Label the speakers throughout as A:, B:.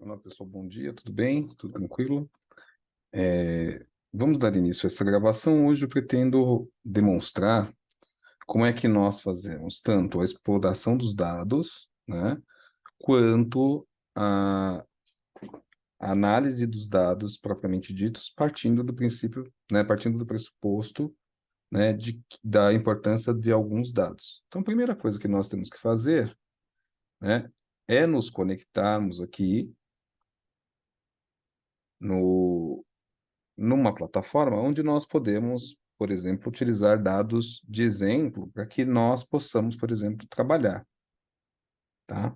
A: Olá, pessoal, bom dia, tudo bem? Tudo tranquilo? Vamos dar início a essa gravação. Hoje eu pretendo demonstrar como é que nós fazemos tanto a exploração dos dados, né, quanto a análise dos dados propriamente ditos, partindo do princípio, né, partindo do pressuposto, né, da importância de alguns dados. Então, a primeira coisa que nós temos que fazer, né, é nos conectarmos aqui no numa plataforma onde nós podemos, por exemplo, utilizar dados de exemplo para que nós possamos, por exemplo, trabalhar, tá?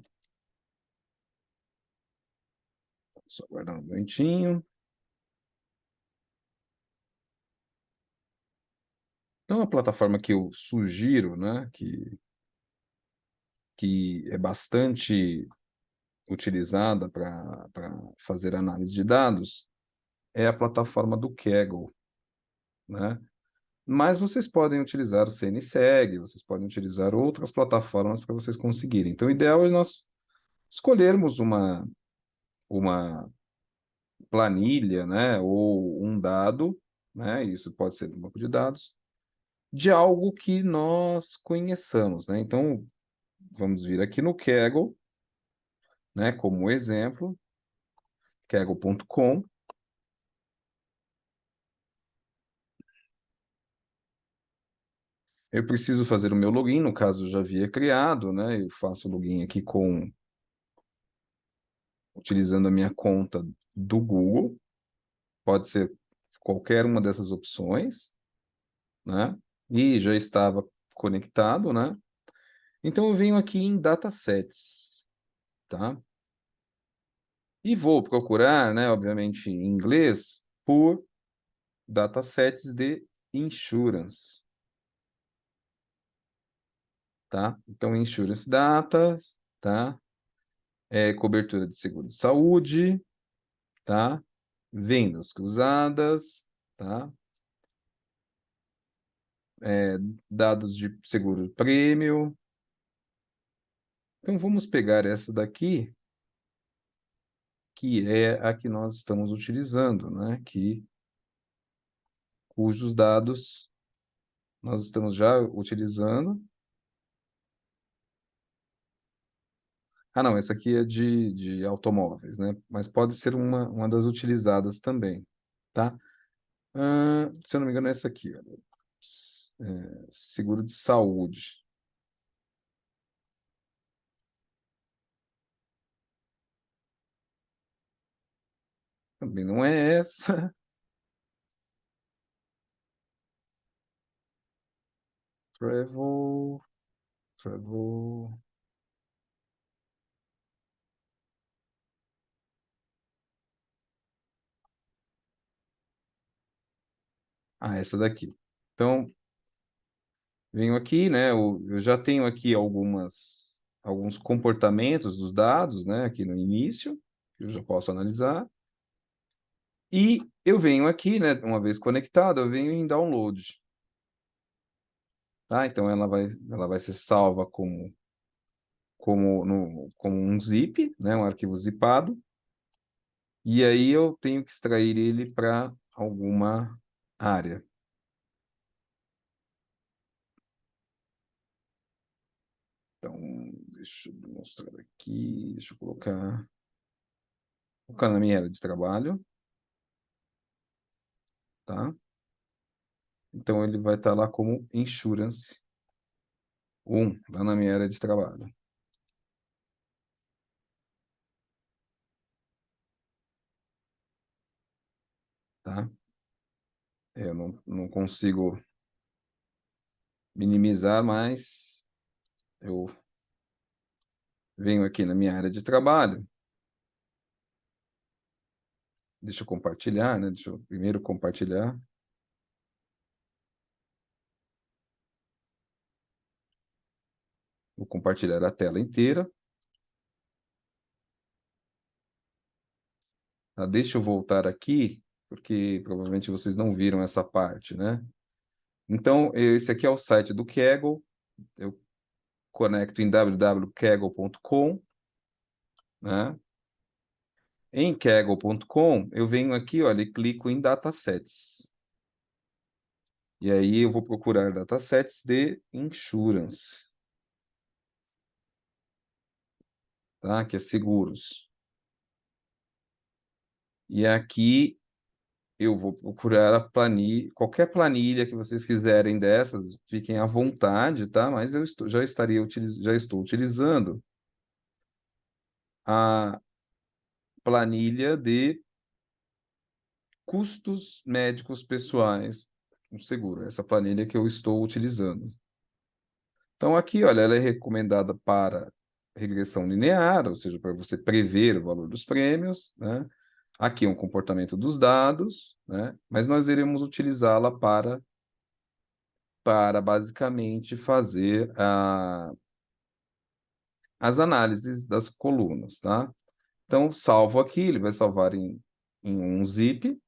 A: Só aguardar um momentinho. Então, a plataforma que eu sugiro, né, que é bastante utilizada para fazer análise de dados, é a plataforma do Kaggle, né? Mas vocês podem utilizar o CNSEG, vocês podem utilizar outras plataformas para vocês conseguirem. Então, o ideal é nós escolhermos uma planilha, né, ou um dado, né, isso pode ser um banco de dados, de algo que nós conheçamos, né? Então, vamos vir aqui no Kaggle, né, como exemplo, kaggle.com. Eu preciso fazer o meu login, no caso, eu já havia criado, né? Eu faço o login aqui utilizando a minha conta do Google, pode ser qualquer uma dessas opções, né? E já estava conectado, né? Então eu venho aqui em datasets, tá? E vou procurar, né, obviamente em inglês, por datasets de insurance, tá? Então, insurance data, tá? Cobertura de seguro de saúde, tá? Vendas cruzadas, tá? Dados de seguro prêmio. Então, vamos pegar essa daqui, que é a que nós estamos utilizando, né? Cujos dados nós estamos já utilizando. Ah, não, essa aqui é de automóveis, né? Mas pode ser uma das utilizadas também, tá? Se eu não me engano, é essa aqui, olha. Seguro de saúde. Também não é essa. Travel, travel. Ah, essa daqui. Então, venho aqui, né? Eu já tenho aqui alguns comportamentos dos dados, né? Aqui no início, que eu já posso analisar. E eu venho aqui, né? Uma vez conectado, eu venho em download. Tá? Então ela vai ser salva como um zip, né? Um arquivo zipado. E aí eu tenho que extrair ele para alguma área. Então, deixa eu mostrar aqui, deixa eu colocar na minha área de trabalho, tá? Então ele vai estar lá como insurance 1, lá na minha área de trabalho, tá? Eu não consigo minimizar, mas eu venho aqui na minha área de trabalho. Deixa eu compartilhar, né? Deixa eu primeiro compartilhar. Vou compartilhar a tela inteira. Tá? Deixa eu voltar aqui, porque provavelmente vocês não viram essa parte, né? Então, esse aqui é o site do Kaggle. Eu conecto em www.kaggle.com, né? Em kaggle.com, eu venho aqui, olha, e clico em datasets. E aí eu vou procurar datasets de insurance, tá? Que é seguros. E aqui eu vou procurar a planilha, qualquer planilha que vocês quiserem dessas, fiquem à vontade, tá? Mas já estou utilizando a planilha de custos médicos pessoais no seguro, essa planilha que eu estou utilizando. Então, aqui, olha, ela é recomendada para regressão linear, ou seja, para você prever o valor dos prêmios, né? Aqui é um comportamento dos dados, né? Mas nós iremos utilizá-la para basicamente fazer as análises das colunas, tá? Então, salvo aqui, ele vai salvar em um zip,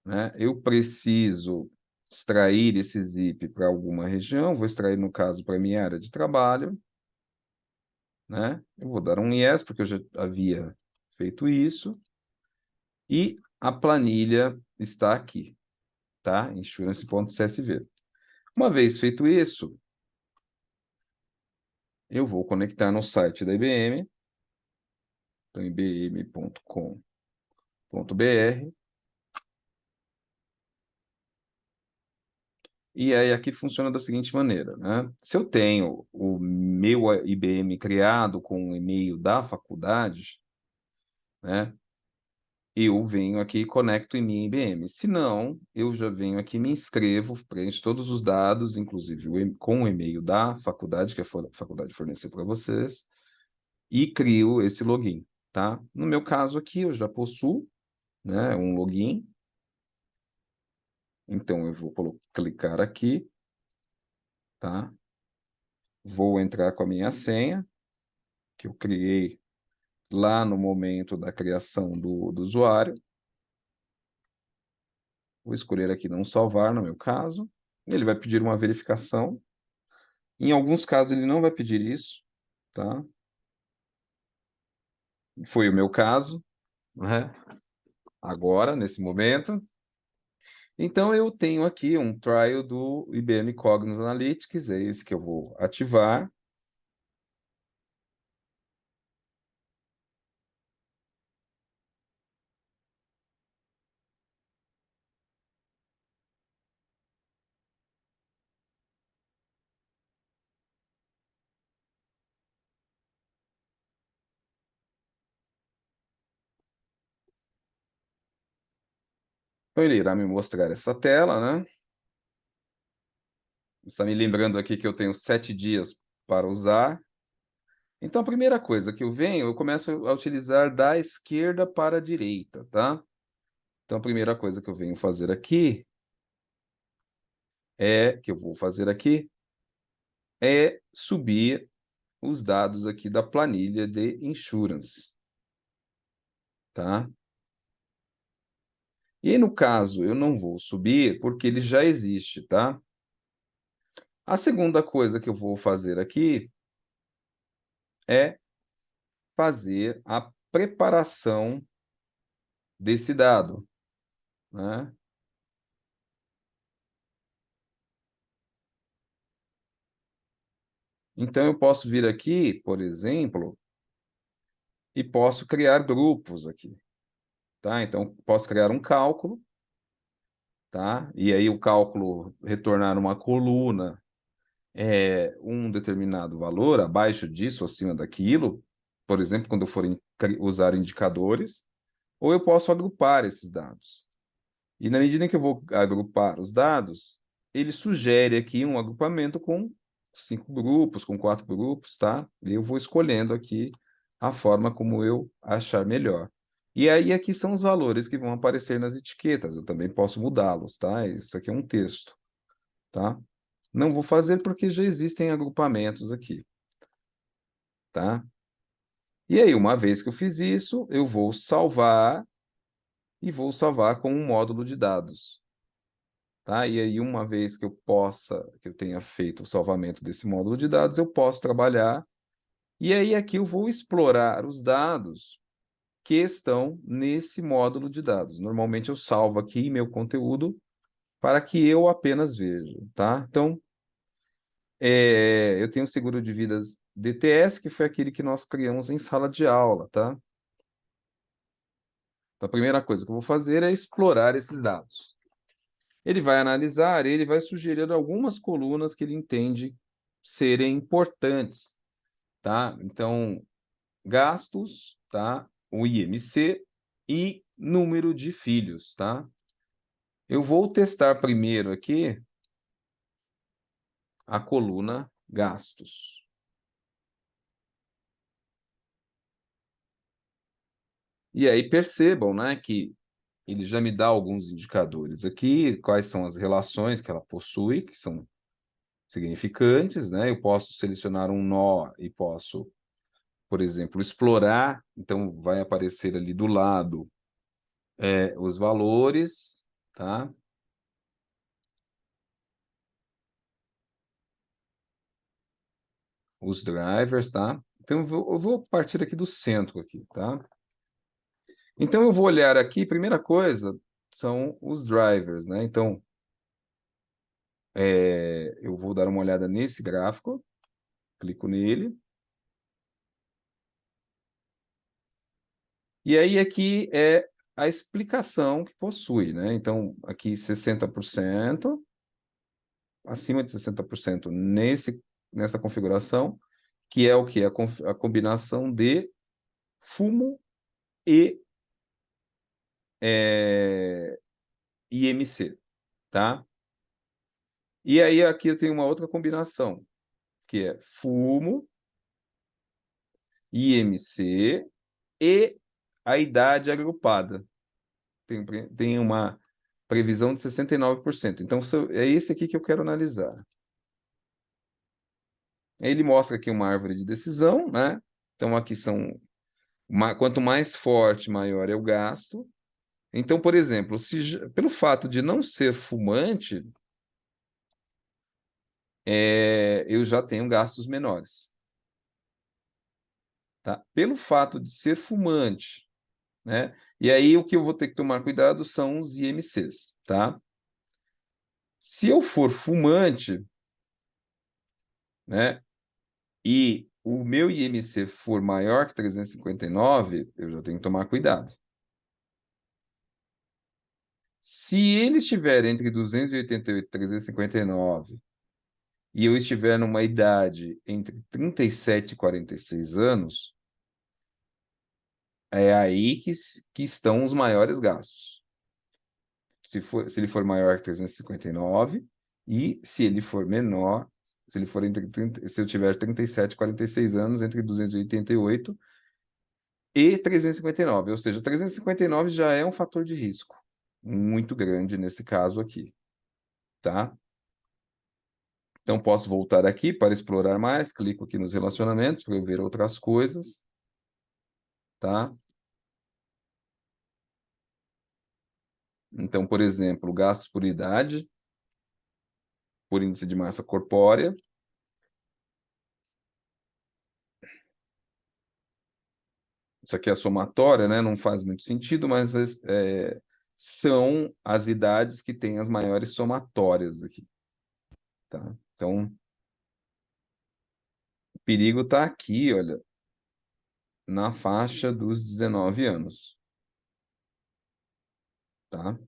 A: né? Eu preciso extrair esse zip para alguma região, vou extrair, no caso, para minha área de trabalho, né? Eu vou dar um yes, porque eu já havia feito isso, e a planilha está aqui, tá? Insurance.csv. Uma vez feito isso, eu vou conectar no site da IBM, então ibm.com.br, e aí aqui funciona da seguinte maneira, né? Se eu tenho o meu IBM criado com o e-mail da faculdade, né? Eu venho aqui e conecto em minha IBM. Se não, eu já venho aqui, me inscrevo, preencho todos os dados, inclusive com o e-mail da faculdade, que a faculdade forneceu para vocês, e crio esse login, tá? No meu caso aqui, eu já possuo, né, um login, então eu vou clicar aqui, tá? Vou entrar com a minha senha, que eu criei lá no momento da criação do usuário. Vou escolher aqui não salvar, no meu caso. Ele vai pedir uma verificação. Em alguns casos, ele não vai pedir isso, tá? Foi o meu caso, né? Agora, nesse momento. Então, eu tenho aqui um trial do IBM Cognos Analytics, é esse que eu vou ativar. Então, ele irá me mostrar essa tela, né? Está me lembrando aqui que eu tenho 7 dias para usar. Então, a primeira coisa que eu começo a utilizar da esquerda para a direita, tá? Então, a primeira coisa que eu venho fazer aqui que eu vou fazer aqui é subir os dados aqui da planilha de insurance, tá? E aí, no caso, eu não vou subir porque ele já existe, tá? A segunda coisa que eu vou fazer aqui é fazer a preparação desse dado, né? Então, eu posso vir aqui, por exemplo, e posso criar grupos aqui, tá? Então, posso criar um cálculo, tá? E aí o cálculo retornar uma coluna um determinado valor, abaixo disso, acima daquilo, por exemplo, quando eu for usar indicadores, ou eu posso agrupar esses dados. E na medida em que eu vou agrupar os dados, ele sugere aqui um agrupamento com 5 grupos, com 4 grupos, tá? E eu vou escolhendo aqui a forma como eu achar melhor. E aí aqui são os valores que vão aparecer nas etiquetas, eu também posso mudá-los, tá? Isso aqui é um texto, tá? Não vou fazer porque já existem agrupamentos aqui, tá? E aí, uma vez que eu fiz isso, eu vou salvar e vou salvar com um módulo de dados, tá? E aí, uma vez que eu tenha feito o salvamento desse módulo de dados, eu posso trabalhar. E aí, aqui eu vou explorar os dados que estão nesse módulo de dados. Normalmente eu salvo aqui meu conteúdo para que eu apenas veja, tá? Então, eu tenho seguro de vidas DTS, que foi aquele que nós criamos em sala de aula, tá? Então, a primeira coisa que eu vou fazer é explorar esses dados. Ele vai analisar, ele vai sugerir algumas colunas que ele entende serem importantes, tá? Então, gastos, tá? O IMC e número de filhos, tá? Eu vou testar primeiro aqui a coluna gastos. E aí percebam, né, que ele já me dá alguns indicadores aqui, quais são as relações que ela possui, que são significantes, né? Eu posso selecionar um nó e posso, por exemplo, explorar, então vai aparecer ali do lado os valores, tá? Os drivers, tá? Então eu vou partir aqui do centro aqui, tá? Então eu vou olhar aqui, primeira coisa são os drivers, né? Então eu vou dar uma olhada nesse gráfico, clico nele, e aí aqui é a explicação que possui, né? Então aqui 60%, acima de 60% nessa configuração, que é o que? A combinação de fumo e IMC, tá? E aí aqui eu tenho uma outra combinação, que é fumo, IMC e a idade agrupada. Tem uma previsão de 69%. Então, é esse aqui que eu quero analisar. Ele mostra aqui uma árvore de decisão, né? Então, aqui quanto mais forte, maior é o gasto. Então, por exemplo, pelo fato de não ser fumante, eu já tenho gastos menores. Tá? Pelo fato de ser fumante, né? E aí o que eu vou ter que tomar cuidado são os IMCs, tá? Se eu for fumante, né, e o meu IMC for maior que 359, eu já tenho que tomar cuidado. Se ele estiver entre 288 e 359 e eu estiver numa idade entre 37 e 46 anos, é aí que estão os maiores gastos. Se ele for maior que 359 e se ele for menor, se ele for se eu tiver 37 e 46 anos, entre 288 e 359, ou seja, 359 já é um fator de risco muito grande nesse caso aqui, tá? Então, posso voltar aqui para explorar mais, clico aqui nos relacionamentos para eu ver outras coisas, tá? Então, por exemplo, gastos por idade, por índice de massa corpórea. Isso aqui é somatória, né? Não faz muito sentido, mas são as idades que têm as maiores somatórias aqui, tá? Então, o perigo está aqui, olha, na faixa dos 19 anos, tá?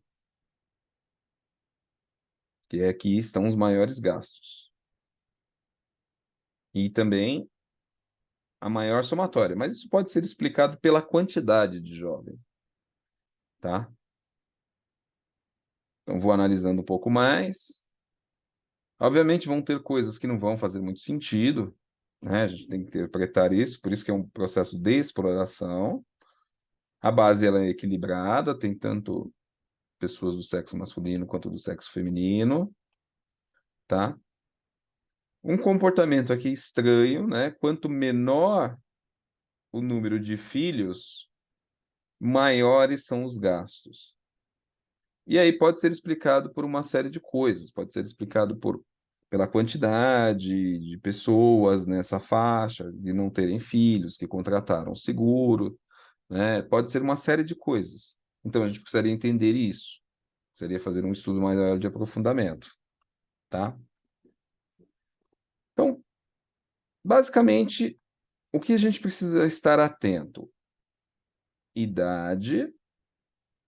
A: Que aqui estão os maiores gastos. E também a maior somatória, mas isso pode ser explicado pela quantidade de jovem, tá? Então, vou analisando um pouco mais. Obviamente, vão ter coisas que não vão fazer muito sentido, né? A gente tem que interpretar isso, por isso que é um processo de exploração. A base ela é equilibrada, tem tanto pessoas do sexo masculino quanto do sexo feminino, tá? Um comportamento aqui estranho, né? Quanto menor o número de filhos, maiores são os gastos. E aí pode ser explicado por uma série de coisas, pode ser explicado pela quantidade de pessoas nessa faixa, de não terem filhos, que contrataram seguro, né? Pode ser uma série de coisas. Então, a gente precisaria entender isso. Precisaria fazer um estudo maior de aprofundamento, tá? Então, basicamente, o que a gente precisa estar atento? Idade,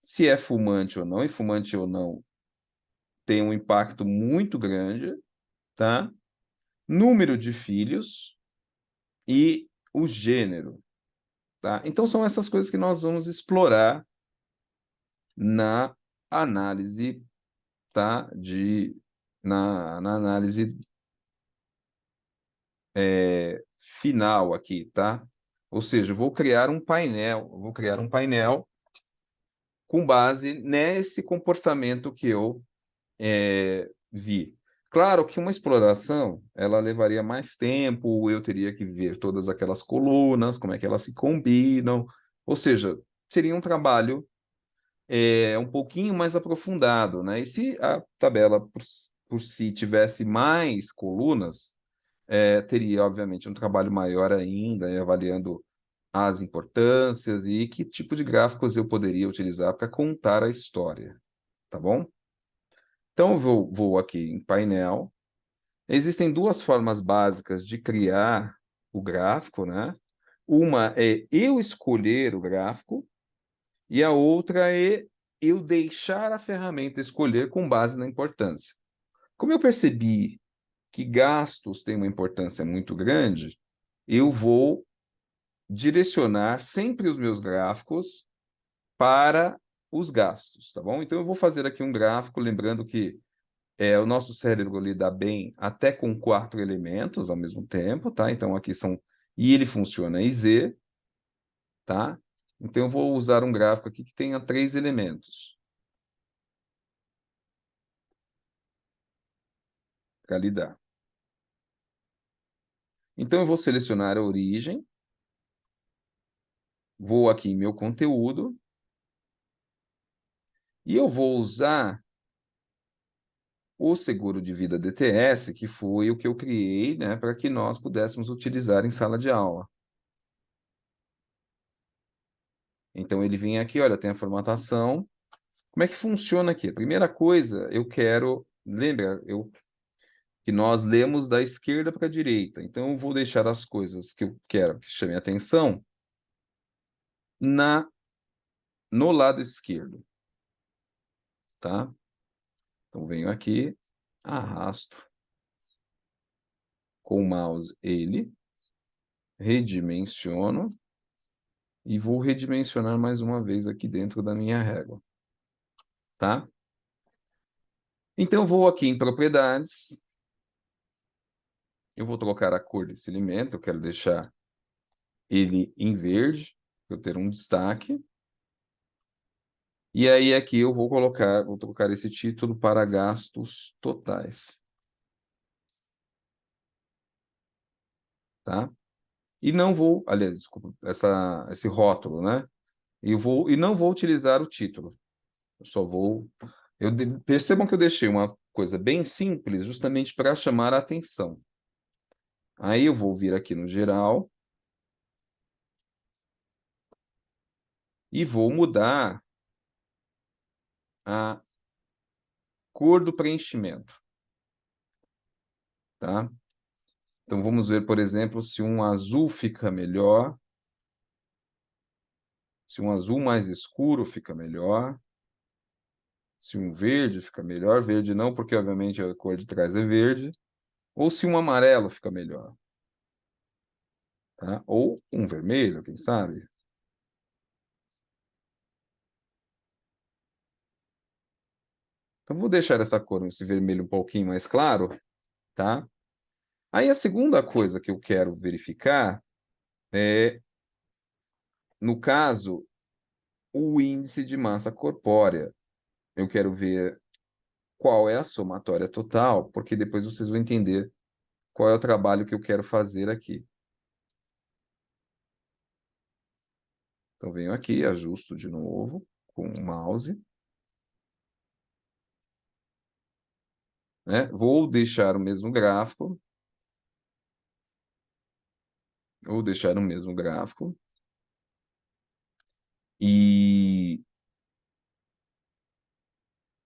A: se é fumante ou não, e fumante ou não tem um impacto muito grande, tá? Número de filhos e o gênero, tá? Então, são essas coisas que nós vamos explorar na análise, tá? Na análise final aqui, tá? Ou seja, eu vou criar um painel com base nesse comportamento que eu vi. Claro que uma exploração, ela levaria mais tempo, eu teria que ver todas aquelas colunas, como é que elas se combinam, ou seja, seria um trabalho um pouquinho mais aprofundado, né? E se a tabela por si tivesse mais colunas, teria, obviamente, um trabalho maior ainda, avaliando as importâncias e que tipo de gráficos eu poderia utilizar para contar a história, tá bom? Então, eu vou aqui em painel. Existem duas formas básicas de criar o gráfico, né? Uma é eu escolher o gráfico e a outra é eu deixar a ferramenta escolher com base na importância. Como eu percebi que gastos têm uma importância muito grande, eu vou direcionar sempre os meus gráficos para os gastos, tá bom? Então eu vou fazer aqui um gráfico, lembrando que o nosso cérebro lida bem até com 4 elementos ao mesmo tempo, tá? Então aqui são e ele funciona em Z, tá? Então eu vou usar um gráfico aqui que tenha 3 elementos para lidar. Então eu vou selecionar a origem, vou aqui em meu conteúdo e eu vou usar o seguro de vida DTS, que foi o que eu criei, né, para que nós pudéssemos utilizar em sala de aula. Então ele vem aqui, olha, tem a formatação. Como é que funciona aqui? A primeira coisa, eu quero, lembra, que nós lemos da esquerda para a direita. Então eu vou deixar as coisas que eu quero que chamem atenção na no lado esquerdo, tá? Então venho aqui, arrasto com o mouse ele, redimensiono e vou redimensionar mais uma vez aqui dentro da minha régua, tá? Então, eu vou aqui em propriedades, eu vou trocar a cor desse elemento, eu quero deixar ele em verde, para eu ter um destaque. E aí aqui eu vou trocar esse título para gastos totais, tá? E não vou, aliás, desculpa, esse rótulo, né? E não vou utilizar o título. Eu só vou. Percebam que eu deixei uma coisa bem simples, justamente para chamar a atenção. Aí eu vou vir aqui no geral e vou mudar a cor do preenchimento, tá? Então vamos ver, por exemplo, se um azul fica melhor, se um azul mais escuro fica melhor, se um verde fica melhor, verde não, porque obviamente a cor de trás é verde, ou se um amarelo fica melhor, tá? Ou um vermelho, quem sabe? Então vou deixar essa cor, esse vermelho um pouquinho mais claro, tá? Aí a segunda coisa que eu quero verificar é, no caso, o índice de massa corpórea. Eu quero ver qual é a somatória total, porque depois vocês vão entender qual é o trabalho que eu quero fazer aqui. Então, venho aqui, ajusto de novo com o mouse, né? Vou deixar o mesmo gráfico, vou deixar o mesmo gráfico, E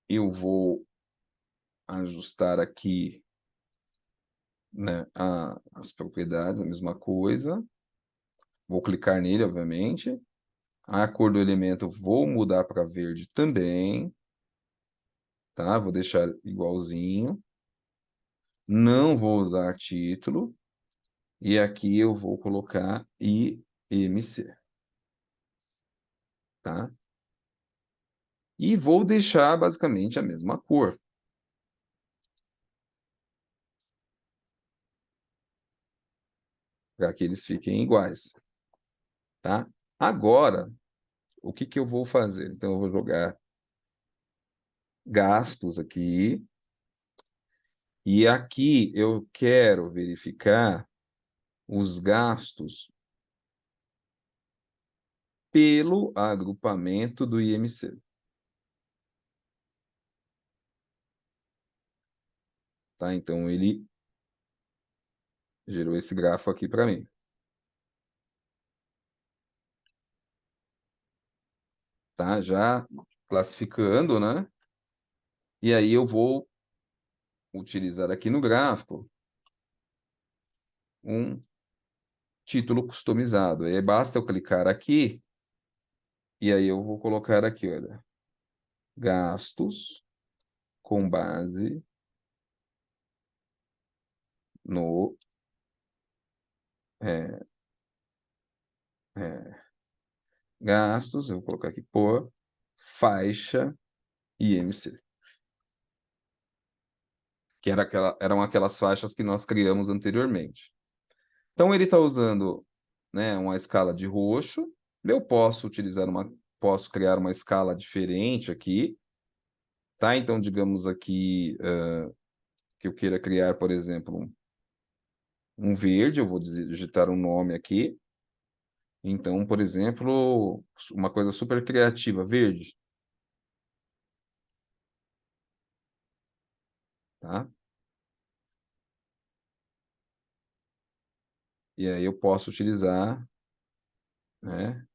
A: eu vou ajustar aqui, né, as propriedades, a mesma coisa. Vou clicar nele, obviamente. A cor do elemento vou mudar para verde também, tá? Vou deixar igualzinho. Não vou usar título. E aqui eu vou colocar IMC, tá? E vou deixar basicamente a mesma cor, para que eles fiquem iguais, tá? Agora, o que que eu vou fazer? Então, eu vou jogar gastos aqui. E aqui eu quero verificar os gastos pelo agrupamento do IMC. Tá? Então, ele gerou esse grafo aqui para mim. Tá? Já classificando, né? E aí eu vou utilizar aqui no gráfico um título customizado. Aí basta eu clicar aqui e aí eu vou colocar aqui, olha, gastos com base no é, é, gastos, eu vou colocar aqui por faixa IMC, que eram aquelas faixas que nós criamos anteriormente. Então ele está usando, né, uma escala de roxo. Eu posso criar uma escala diferente aqui, tá? Então digamos aqui que eu queira criar, por exemplo, um verde. Eu vou digitar um nome aqui. Então, por exemplo, uma coisa super criativa, verde, tá? E aí eu posso utilizar, né?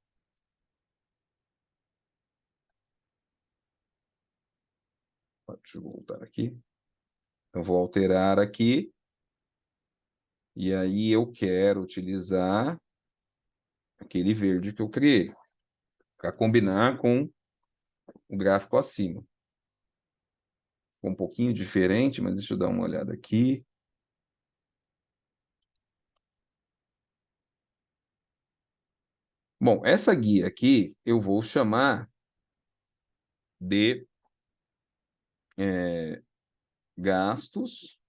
A: Deixa eu voltar aqui. Então, vou alterar aqui. E aí eu quero utilizar aquele verde que eu criei, para combinar com o gráfico acima. Ficou um pouquinho diferente, mas deixa eu dar uma olhada aqui. Bom, essa guia aqui eu vou chamar de gastos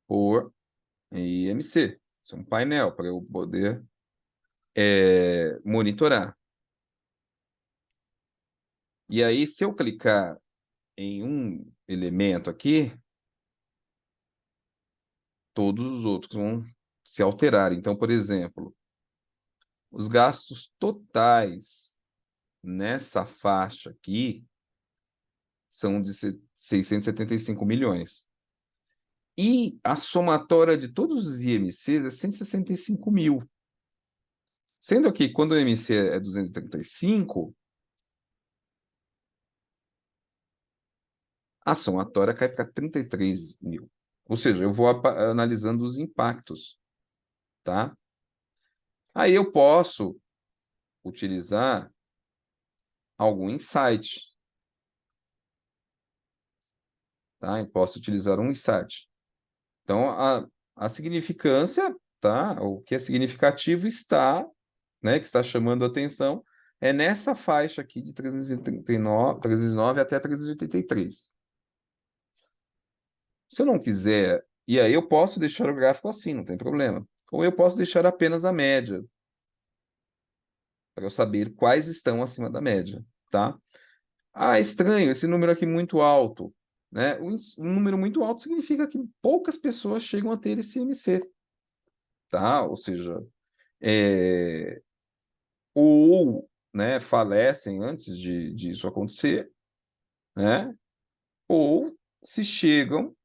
A: por IMC. Isso é um painel para eu poder monitorar. E aí, se eu clicar em um elemento aqui, todos os outros vão se alterar. Então, por exemplo, os gastos totais nessa faixa aqui são de 675 milhões. E a somatória de todos os IMCs é 165 mil. Sendo que quando o IMC é 235, a somatória cai para 33 mil. Ou seja, eu vou analisando os impactos, tá? Aí eu posso utilizar algum insight, tá? Eu posso utilizar um insight. Então, a significância, tá? O que é significativo está, né, que está chamando a atenção, é nessa faixa aqui de 309 até 383. Se eu não quiser, e aí eu posso deixar o gráfico assim, não tem problema. Ou eu posso deixar apenas a média, para eu saber quais estão acima da média, tá? Ah, é estranho, esse número aqui muito alto, né? Um número muito alto significa que poucas pessoas chegam a ter esse IMC, tá? Ou seja, é, ou, né, falecem antes disso acontecer, né? Ou se chegam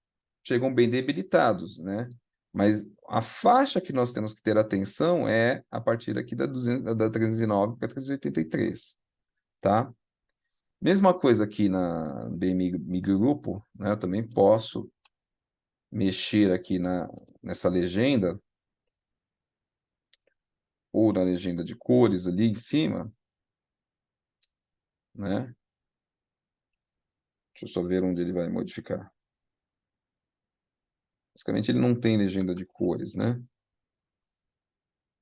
A: bem debilitados, né? Mas a faixa que nós temos que ter atenção é a partir aqui da 309 para 383, tá? Mesma coisa aqui na BMig Grupo, né? Eu também posso mexer aqui nessa legenda, ou na legenda de cores ali em cima, né? Deixa eu só ver onde ele vai modificar. Basicamente, ele não tem legenda de cores, né?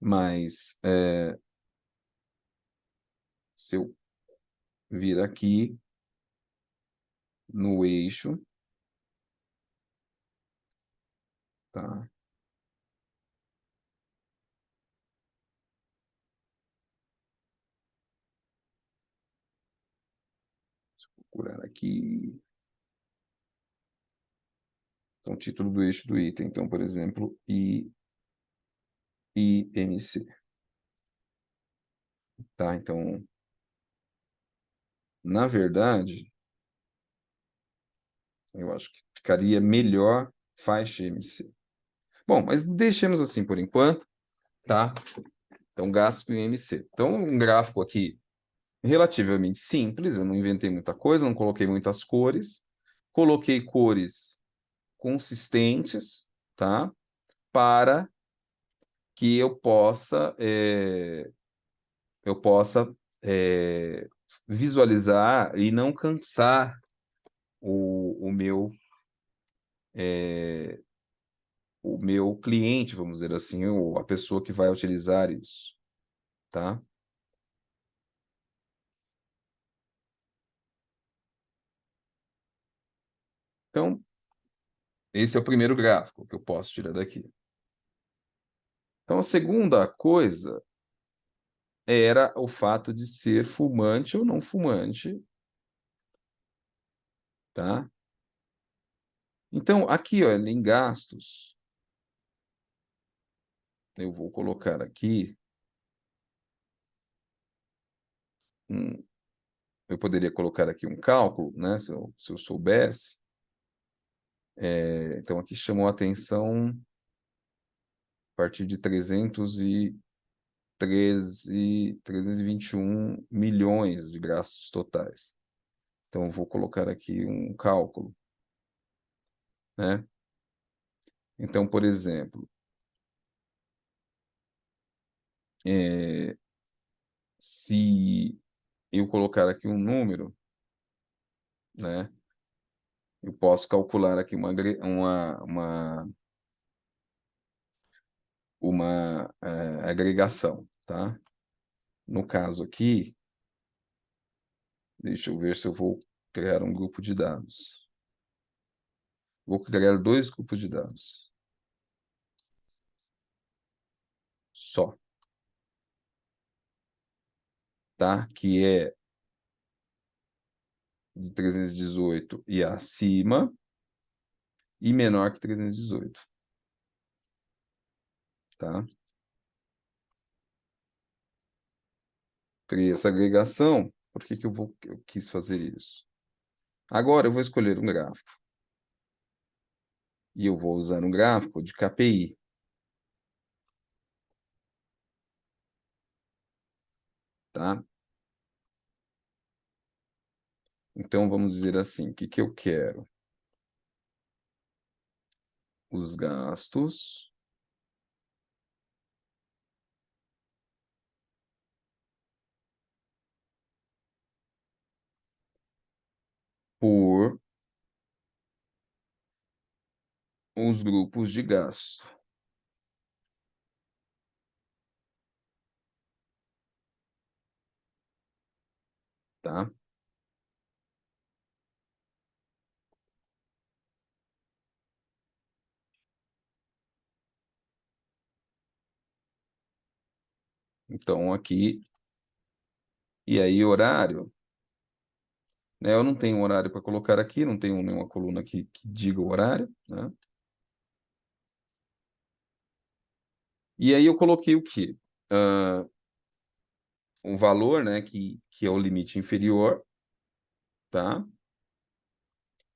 A: Mas se eu vir aqui no eixo, tá? Vou procurar aqui. Então, título do eixo do item. Então, por exemplo, IMC, tá? Então, na verdade, eu acho que ficaria melhor faixa MC. Bom, mas deixemos assim por enquanto, tá? Então, gasto em MC. Então, um gráfico aqui relativamente simples, eu não inventei muita coisa, não coloquei muitas cores, coloquei cores consistentes, tá? Para que eu possa visualizar e não cansar é, o meu cliente, vamos dizer assim, ou a pessoa que vai utilizar isso, tá? Então, esse é o primeiro gráfico que eu posso tirar daqui. Então, a segunda coisa era o fato de ser fumante ou não fumante, tá? Então, aqui, ó, em gastos, eu vou colocar aqui, eu poderia colocar aqui um cálculo, né, se eu soubesse. Então, aqui chamou a atenção a partir de 321 milhões de gastos totais. Então, eu vou colocar aqui um cálculo, né? Então, por exemplo, é, se eu colocar aqui um número, né? Eu posso calcular aqui uma agregação, tá? No caso aqui, deixa eu ver se eu vou criar um grupo de dados. Vou criar dois grupos de dados. Só, tá? Que é de 318 e acima e menor que 318, tá? Criei essa agregação. Por que que eu quis fazer isso? Agora eu vou escolher um gráfico. E eu vou usar um gráfico de KPI, tá? Então vamos dizer assim, o que que eu quero? Os gastos por os grupos de gasto, tá? Então aqui, e aí horário, né? Eu não tenho um horário para colocar aqui, não tenho nenhuma coluna aqui que diga o horário, né? E aí eu coloquei o quê? Um valor, né, que é o limite inferior, tá?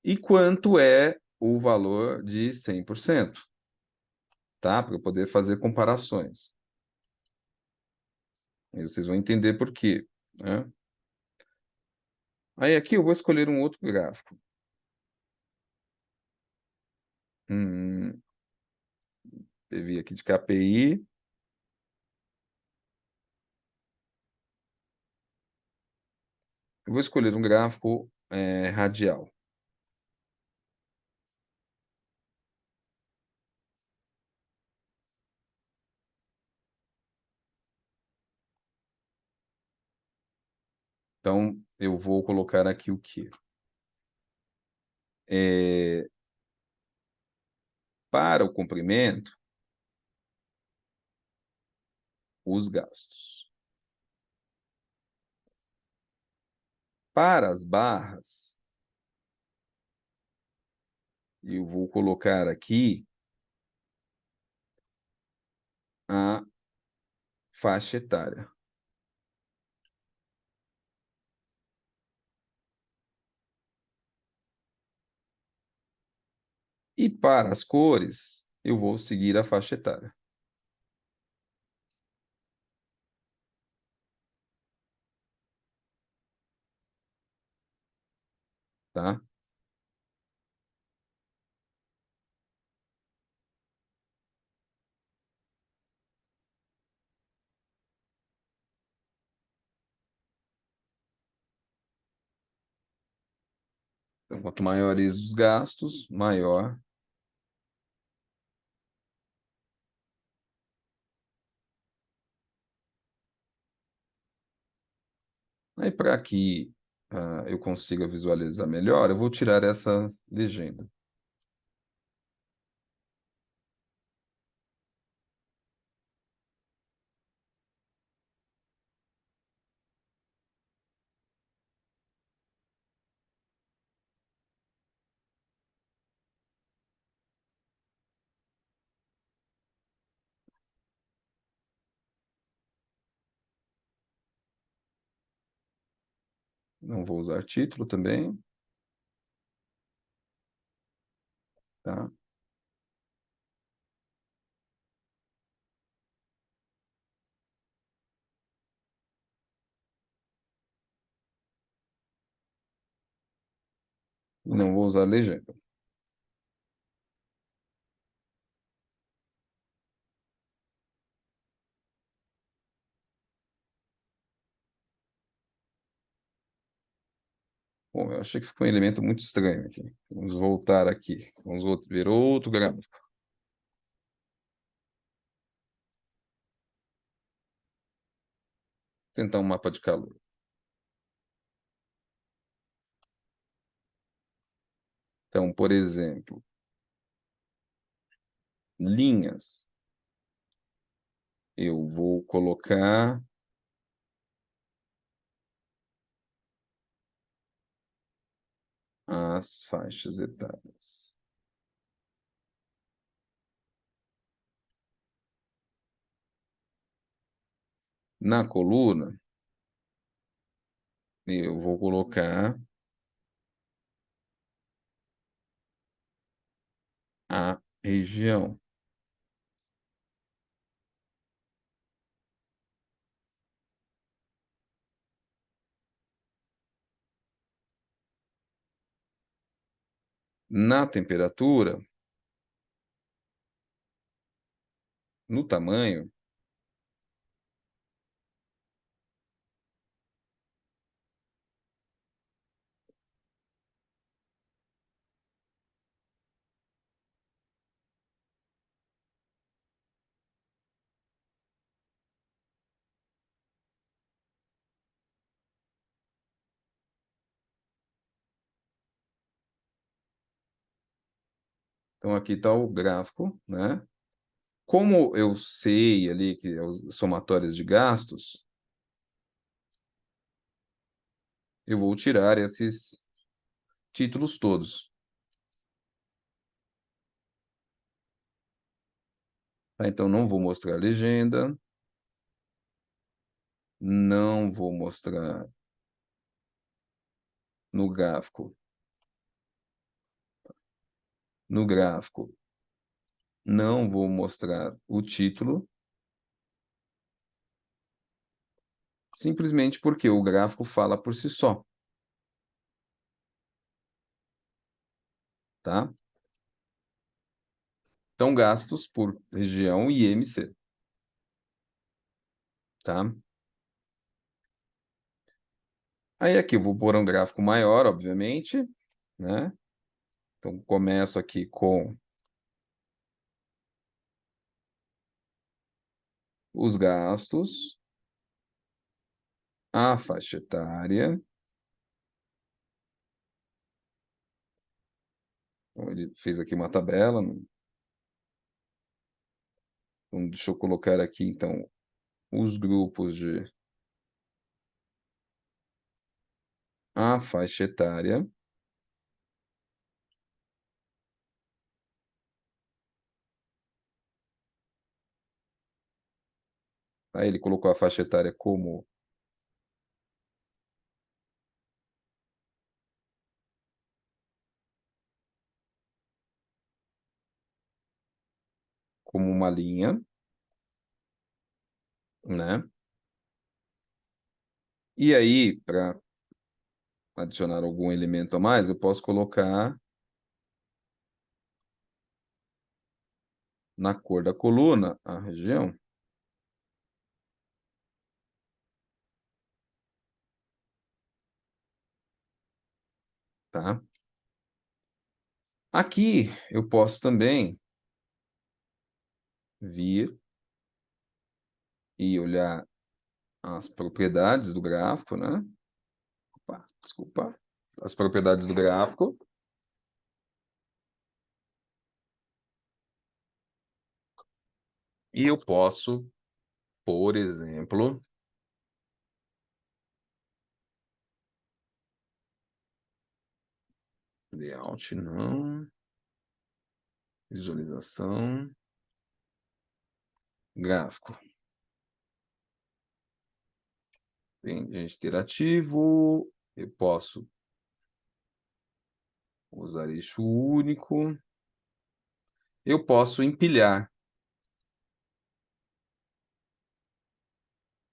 A: E quanto é o valor de 100%, tá? Para eu poder fazer comparações. Aí vocês vão entender por quê, né? Aí aqui eu vou escolher um outro gráfico. Hum, PV aqui de KPI. Eu vou escolher um gráfico radial. Então, eu vou colocar aqui o quê? É, para o comprimento, os gastos. Para as barras, eu vou colocar aqui a faixa etária. E para as cores, eu vou seguir a faixa etária, tá? Então, quanto maiores os gastos, maior. Aí, para que eu consiga visualizar melhor, eu vou tirar essa legenda. Não vou usar título também, tá? E não vou usar legenda. Bom, eu achei que ficou um elemento muito estranho aqui. Vamos voltar aqui. Vamos ver outro gráfico. Tentar um mapa de calor. Então, por exemplo, linhas. Eu vou colocar as faixas etárias. Na coluna, eu vou colocar a região. Na temperatura, no tamanho, então aqui está o gráfico, né? Como eu sei ali que é os somatórios de gastos, eu vou tirar esses títulos todos. Tá? Então, não vou mostrar a legenda, não vou mostrar no gráfico. No gráfico, Não vou mostrar o título, simplesmente porque o gráfico fala por si só, tá? Então, gastos por região e IMC, tá? Aí aqui eu vou pôr um gráfico maior, obviamente, né? Então, começo aqui com os gastos, a faixa etária. Então, ele fez aqui uma tabela. Então, deixa eu colocar aqui, então, os grupos de a faixa etária. Aí ele colocou a faixa etária como uma linha, né? E aí, para adicionar algum elemento a mais, eu posso colocar na cor da coluna a região, tá? Aqui eu posso também vir e olhar as propriedades do gráfico, né? Opa, desculpa. As propriedades do gráfico. E eu posso, por exemplo, layout não, visualização, gráfico. Tendente interativo, eu posso usar eixo único, eu posso empilhar,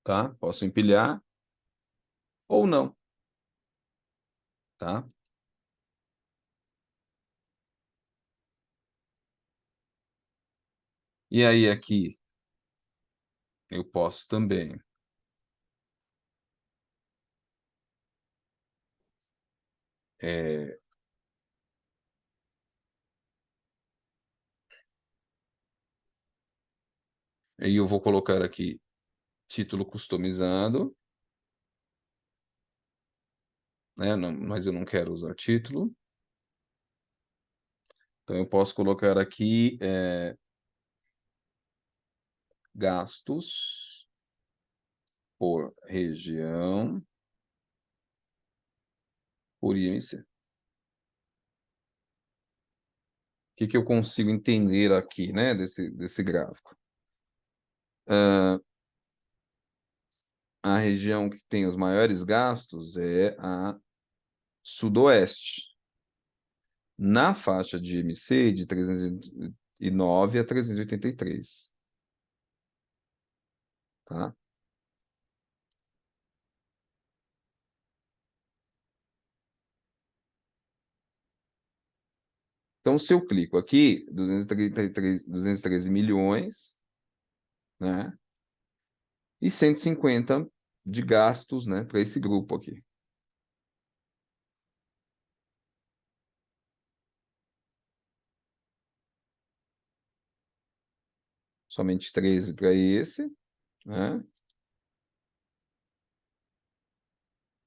A: tá? Posso empilhar ou não, tá? E aí aqui eu posso também aí eu vou colocar aqui título customizado, né? Não, mas eu não quero usar título. Então eu posso colocar aqui gastos por região por IMC. O que que eu consigo entender aqui, né, desse gráfico? A região que tem os maiores gastos é a sudoeste, na faixa de IMC de 309 a 383, tá? Então, se eu clico aqui, 233, 213 milhões, né? E 150 de gastos, né, para esse grupo aqui. Somente 13 para esse, né?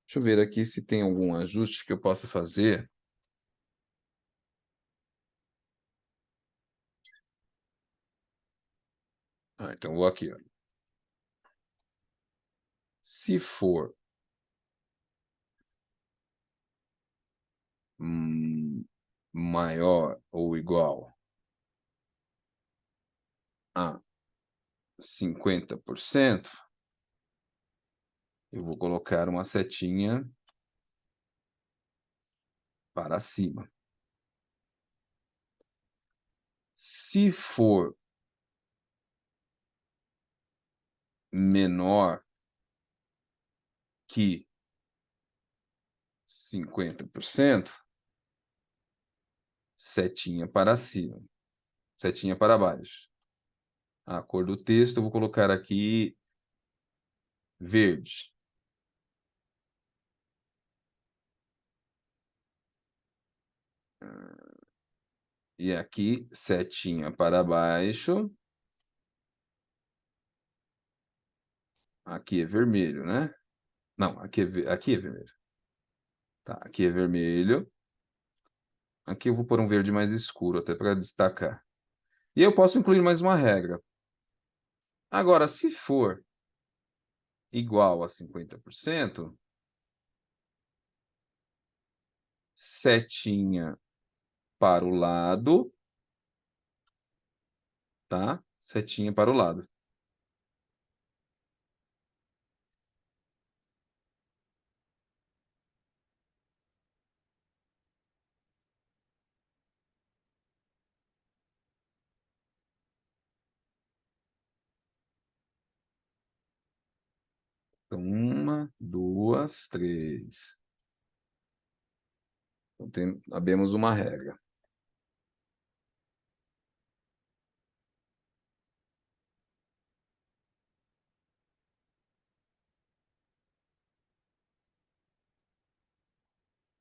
A: Deixa eu ver aqui se tem algum ajuste que eu possa fazer. Então vou aqui, ó. Se for maior ou igual a 50%, eu vou colocar uma setinha para cima. Se for menor que 50%, setinha para cima, setinha para baixo. A cor do texto eu vou colocar aqui verde. E aqui, setinha para baixo. Aqui é vermelho, né? Não, aqui é vermelho. Tá, aqui é vermelho. Aqui eu vou pôr um verde mais escuro, até para destacar. E eu posso incluir mais uma regra. Agora, se for igual a 50%, setinha para o lado, tá? Setinha para o lado. Então, uma, duas, três. Então, abemos uma regra.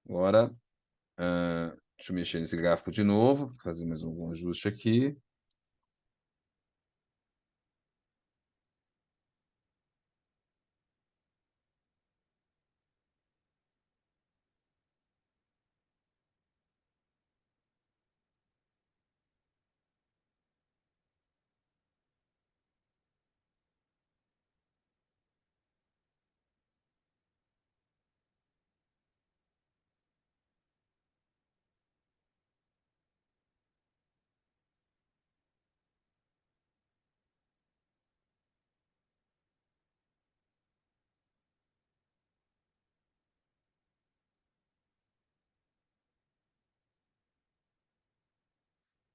A: Agora, deixa eu mexer nesse gráfico de novo, fazer mais algum ajuste aqui.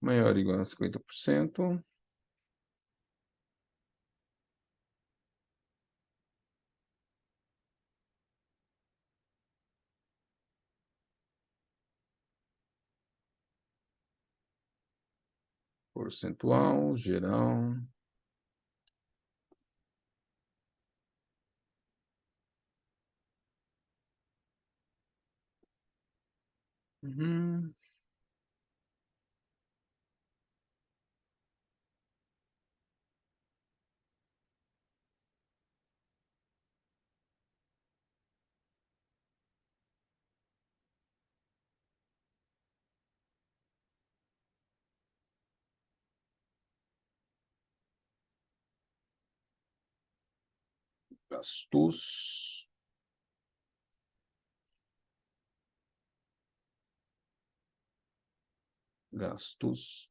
A: Maior ou igual a 50%. Percentual, geral. Uhum. Gastos. Gastos.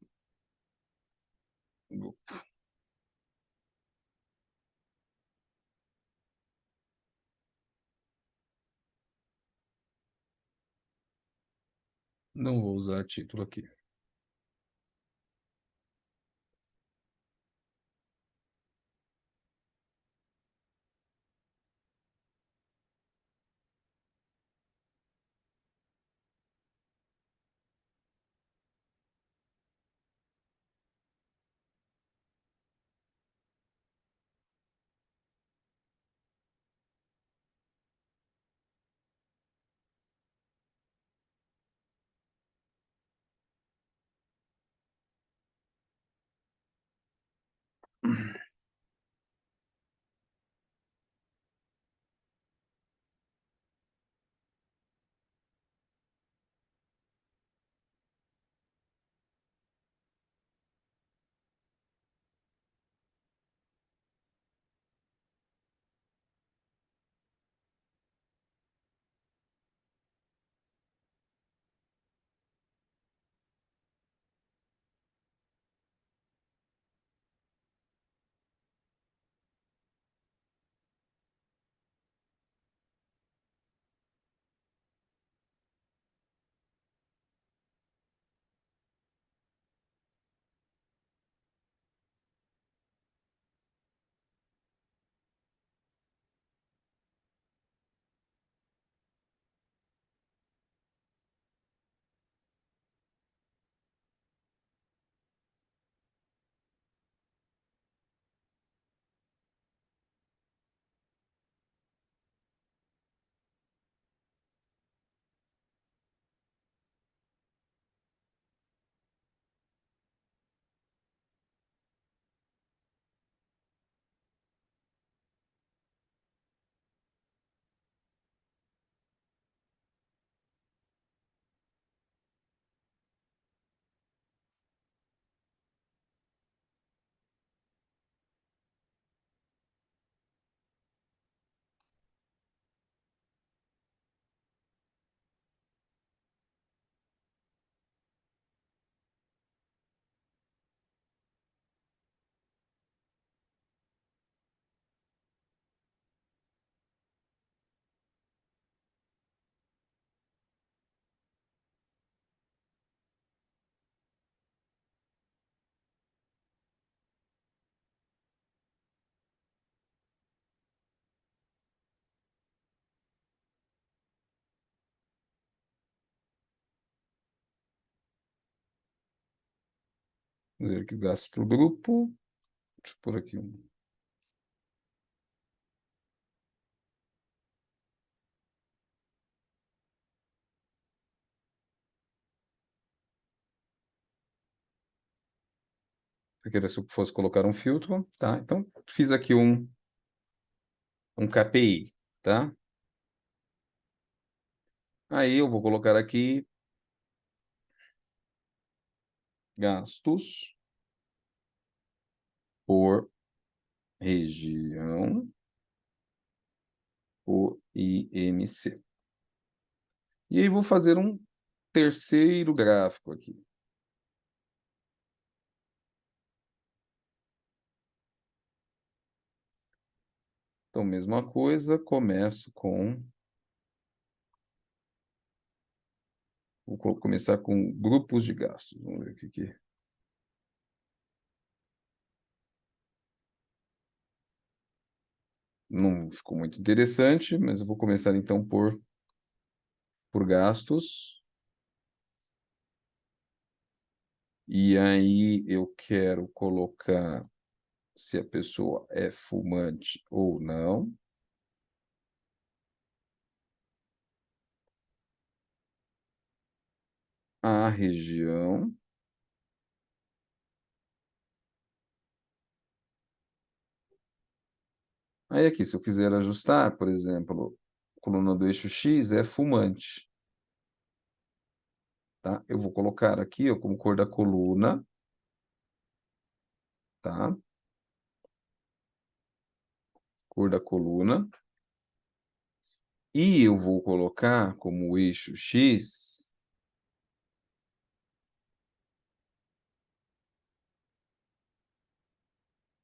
A: Não vou usar título aqui. Vamos ver aqui gastos para o grupo. Deixa eu pôr aqui um. Porque se eu fosse colocar um filtro, tá? Então, fiz aqui um KPI, tá? Aí eu vou colocar aqui gastos por região, por IMC. E aí vou fazer um terceiro gráfico aqui. Então, mesma coisa, começo com... Vou começar com grupos de gastos. Vamos ver o que. Não ficou muito interessante, mas eu vou começar então por gastos. E aí eu quero colocar se a pessoa é fumante ou não. A região. Aí aqui, se eu quiser ajustar, por exemplo, a coluna do eixo X é fumante. Tá? Eu vou colocar aqui, ó, como cor da coluna, tá? Cor da coluna. E eu vou colocar como eixo X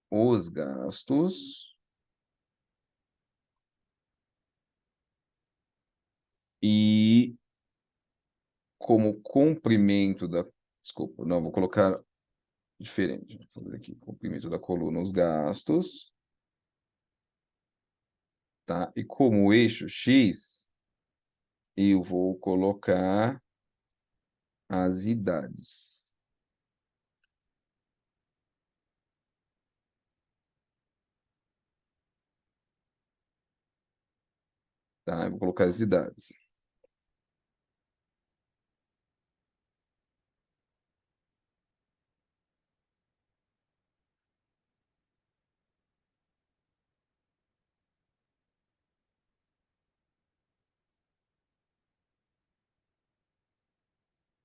A: os gastos e como comprimento da... Desculpa, não, vou colocar diferente. Vou fazer aqui, comprimento da coluna, os gastos, tá? E como eixo X, eu vou colocar as idades. Tá? Eu vou colocar as idades.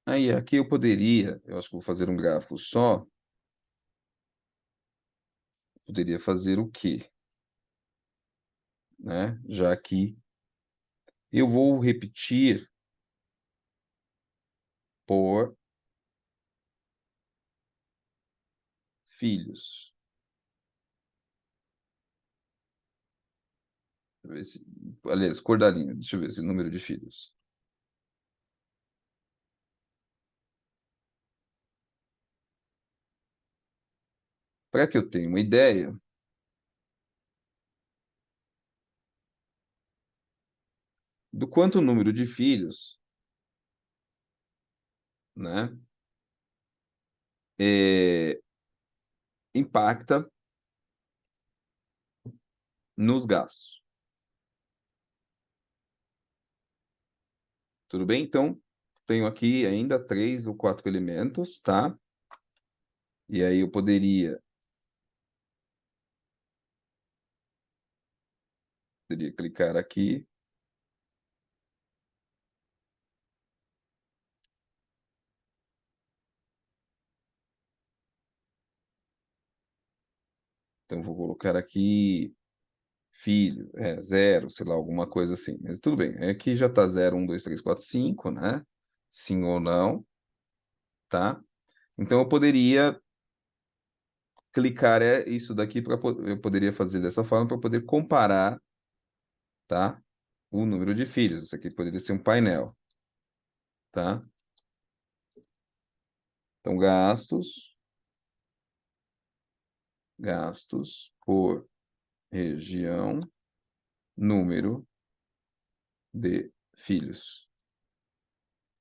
A: Aí aqui eu poderia, eu acho que vou fazer um gráfico só, poderia fazer o quê? Né? Já que eu vou repetir por filhos. Deixa eu ver se, aliás, cor da linha, deixa eu ver esse número de filhos. Para que eu tenha uma ideia do quanto o número de filhos, né, impacta nos gastos. Tudo bem? Então, tenho aqui ainda 3 ou 4 elementos, tá? E aí eu poderia clicar aqui. Então, vou colocar aqui filho, 0, sei lá, alguma coisa assim. Mas tudo bem. Aqui já está 0, 1, 2, 3, 4, 5, né? Sim ou não, tá? Então, eu poderia clicar isso daqui para eu poderia fazer dessa forma para poder comparar, tá? O número de filhos. Isso aqui poderia ser um painel, tá? Então, gastos por região, número de filhos,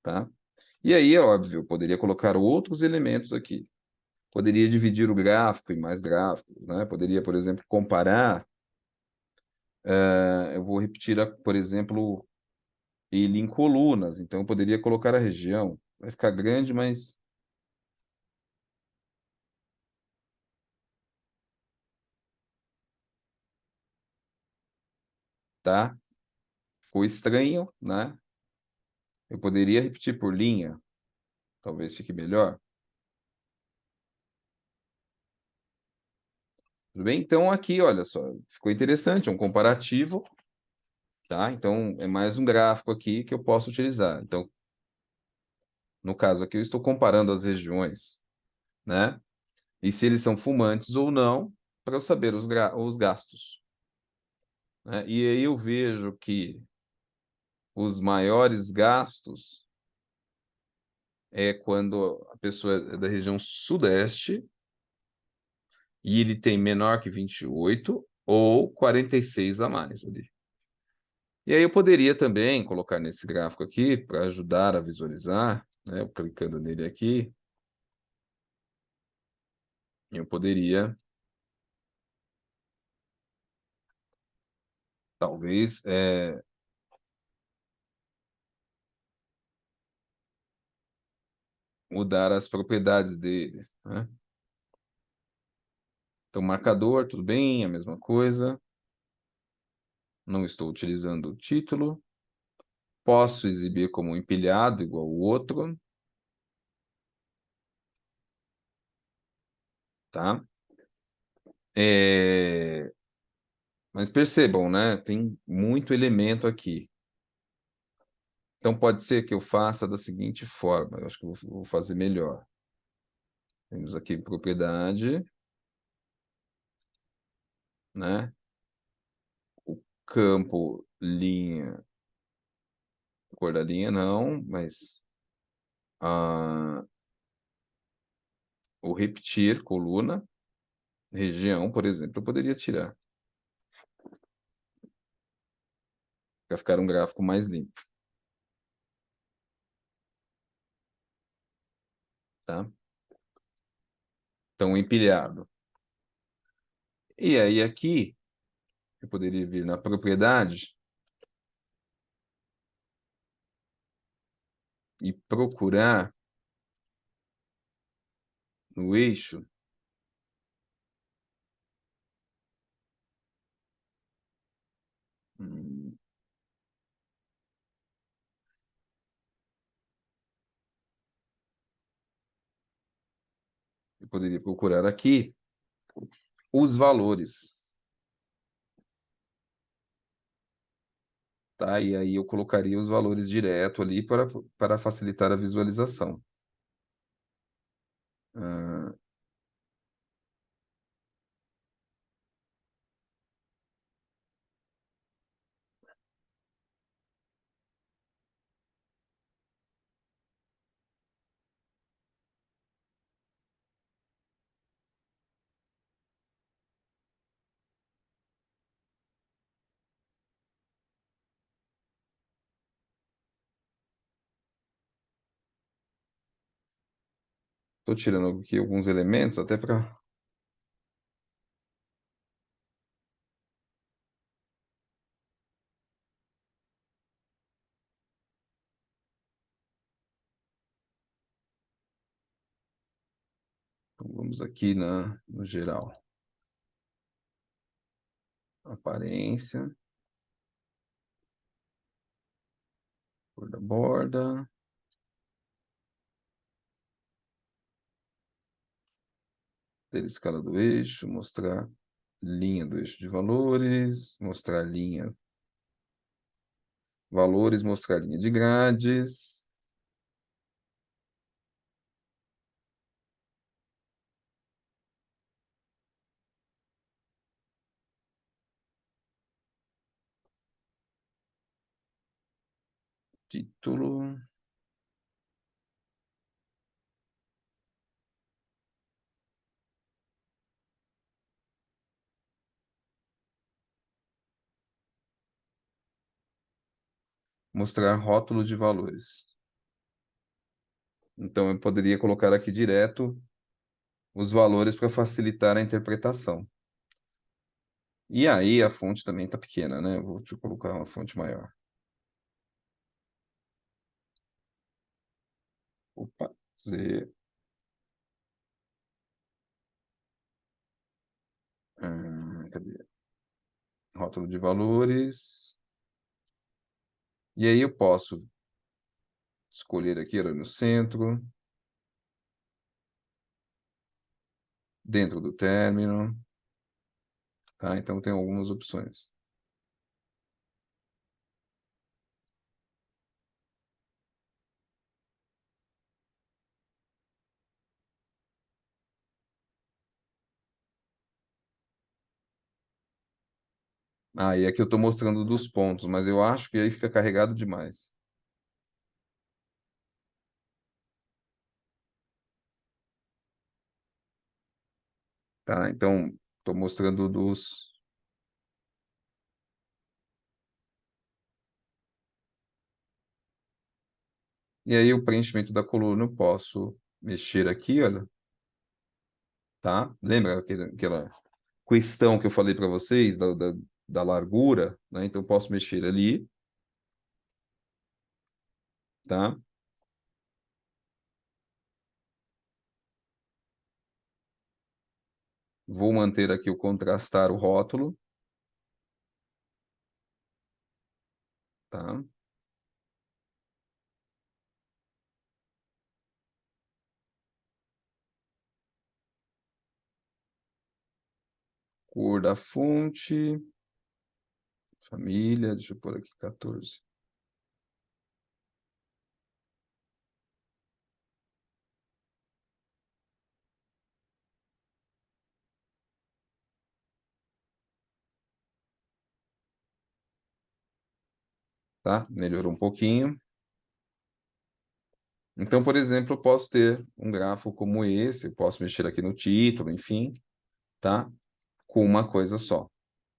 A: tá? E aí, é óbvio, eu poderia colocar outros elementos aqui. Poderia dividir o gráfico em mais gráficos, né? Poderia, por exemplo, comparar. Eu vou repetir, por exemplo, ele em colunas. Então, eu poderia colocar a região. Vai ficar grande, mas tá. Ficou estranho, né? Eu poderia repetir por linha. Talvez fique melhor. Tudo bem? Então, aqui, olha só, ficou interessante, é um comparativo, tá? Então, é mais um gráfico aqui que eu posso utilizar. Então, no caso aqui, eu estou comparando as regiões, né? E se eles são fumantes ou não, para eu saber os gastos, né? E aí eu vejo que os maiores gastos é quando a pessoa é da região sudeste e ele tem menor que 28 ou 46 a mais ali. E aí eu poderia também colocar nesse gráfico aqui para ajudar a visualizar, né? Eu clicando nele aqui, eu poderia talvez mudar as propriedades dele, né? Então, marcador, tudo bem, a mesma coisa. Não estou utilizando o título. Posso exibir como empilhado, igual o outro, tá? É, Mas percebam, né? Tem muito elemento aqui. Então, pode ser que eu faça da seguinte forma. Eu acho que eu vou fazer melhor. Temos aqui propriedade, né? O campo, linha, cor da linha não, mas ah, o repetir, coluna, região, por exemplo, eu poderia tirar, para ficar um gráfico mais limpo, tá? Então, empilhado. E aí aqui, eu poderia vir na propriedade e procurar no eixo, hum, eu poderia procurar aqui os valores, tá? E aí eu colocaria os valores direto ali para facilitar a visualização. Ah, Estou tirando aqui alguns elementos até para. Vamos aqui no geral. Aparência, cor da borda, ter escala do eixo, mostrar linha do eixo de valores, mostrar linha, valores, mostrar linha de grades, título, mostrar rótulo de valores. Então, eu poderia colocar aqui direto os valores para facilitar a interpretação. E aí a fonte também está pequena, né? Vou te colocar uma fonte maior. Opa, Z. Cadê? Rótulo de valores. E aí eu posso escolher aqui era no centro, dentro do término, tá? Então tem algumas opções. Ah, e aqui eu estou mostrando dos pontos, mas eu acho que aí fica carregado demais. Tá? Então, estou mostrando dos. E aí o preenchimento da coluna eu posso mexer aqui, olha, tá? Lembra aquela questão que eu falei para vocês da largura, né? Então eu posso mexer ali, tá? Vou manter aqui o contrastar o rótulo, tá? Cor da fonte, família, deixa eu pôr aqui 14. Tá? Melhorou um pouquinho. Então, por exemplo, eu posso ter um grafo como esse, eu posso mexer aqui no título, enfim, tá? Com uma coisa só,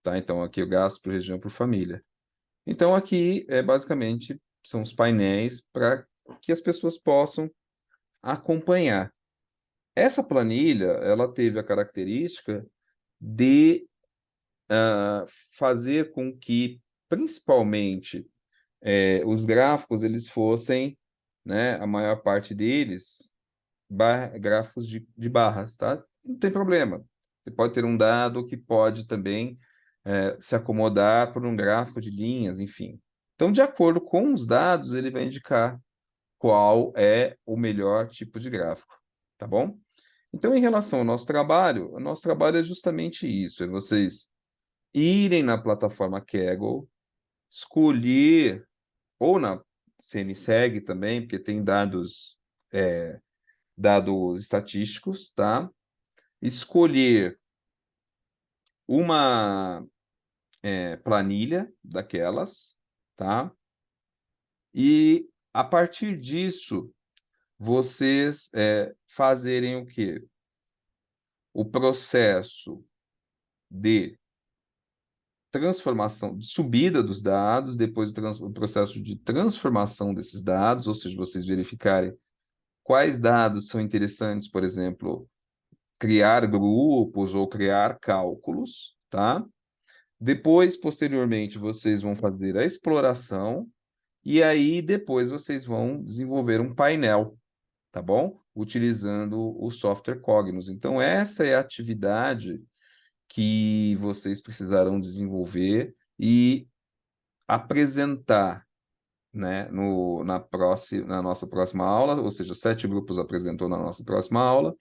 A: tá? Então, aqui eu gasto por região por família. Então, aqui é basicamente são os painéis para que as pessoas possam acompanhar. Essa planilha, ela teve a característica de fazer com que, principalmente, os gráficos eles fossem, né, a maior parte deles, gráficos de barras, tá? Não tem problema. Você pode ter um dado que pode também se acomodar por um gráfico de linhas, enfim. Então, de acordo com os dados, ele vai indicar qual é o melhor tipo de gráfico, tá bom? Então, em relação ao nosso trabalho, o nosso trabalho é justamente isso, é vocês irem na plataforma Kaggle, escolher, ou na CNSEG também, porque tem dados estatísticos, tá? Escolher uma planilha daquelas, tá? E a partir disso, vocês fazerem o quê? O processo de transformação, de subida dos dados, depois o processo de transformação desses dados, ou seja, vocês verificarem quais dados são interessantes, por exemplo, criar grupos ou criar cálculos, tá? Depois, posteriormente, vocês vão fazer a exploração e aí depois vocês vão desenvolver um painel, tá bom? Utilizando o software Cognos. Então, essa é a atividade que vocês precisarão desenvolver e apresentar, né, na nossa próxima aula, ou seja, 7 grupos apresentam na nossa próxima aula,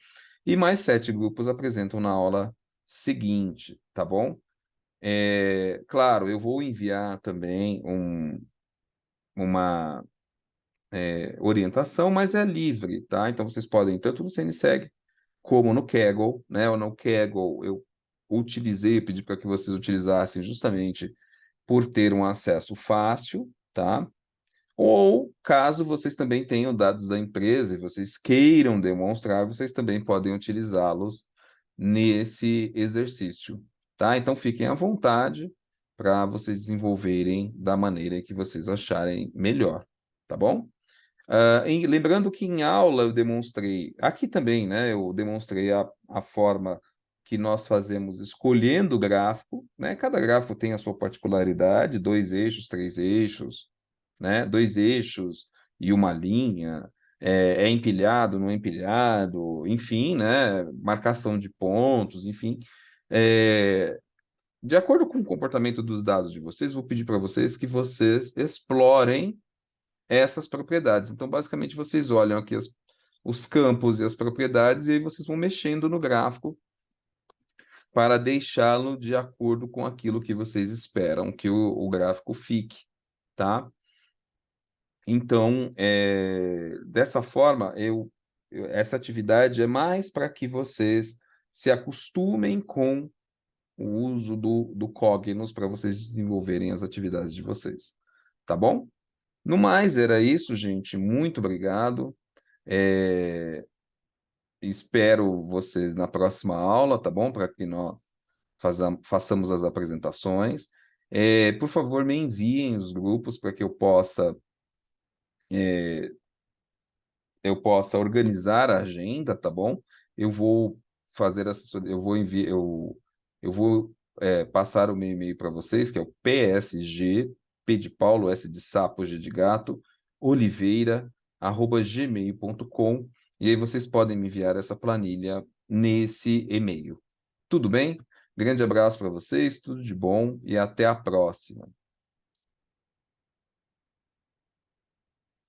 A: e mais 7 grupos apresentam na aula seguinte, tá bom? Claro, eu vou enviar também uma orientação, mas é livre, tá? Então vocês podem, tanto no CNSEG como no Kaggle, né? Ou no Kaggle eu utilizei, pedi para que vocês utilizassem justamente por ter um acesso fácil, tá? Ou, caso vocês também tenham dados da empresa e vocês queiram demonstrar, vocês também podem utilizá-los nesse exercício, tá? Então, fiquem à vontade para vocês desenvolverem da maneira que vocês acharem melhor, tá bom? Lembrando que em aula eu demonstrei, aqui também, né? Eu demonstrei a forma que nós fazemos escolhendo o gráfico, né? Cada gráfico tem a sua particularidade, 2 eixos, 3 eixos, né? 2 eixos e uma linha, é empilhado, não é empilhado, enfim, né? Marcação de pontos, enfim. É, de acordo com o comportamento dos dados de vocês, vou pedir para vocês que vocês explorem essas propriedades. Então, basicamente, vocês olham aqui os campos e as propriedades, e aí vocês vão mexendo no gráfico para deixá-lo de acordo com aquilo que vocês esperam que o gráfico fique, tá? Então, dessa forma, essa atividade é mais para que vocês se acostumem com o uso do Cognos para vocês desenvolverem as atividades de vocês, tá bom? No mais, era isso, gente. Muito obrigado. É, espero vocês na próxima aula, tá bom? Para que nós façamos as apresentações. Por favor, me enviem os grupos para que eu possa organizar a agenda, tá bom? Eu vou fazer assessoria, eu vou enviar, eu vou passar o meu e-mail para vocês, que é o PSG, P de Paulo, S de sapo, G de gato, Oliveira, @gmail.com, e aí vocês podem me enviar essa planilha nesse e-mail. Tudo bem? Grande abraço para vocês, tudo de bom e até a próxima.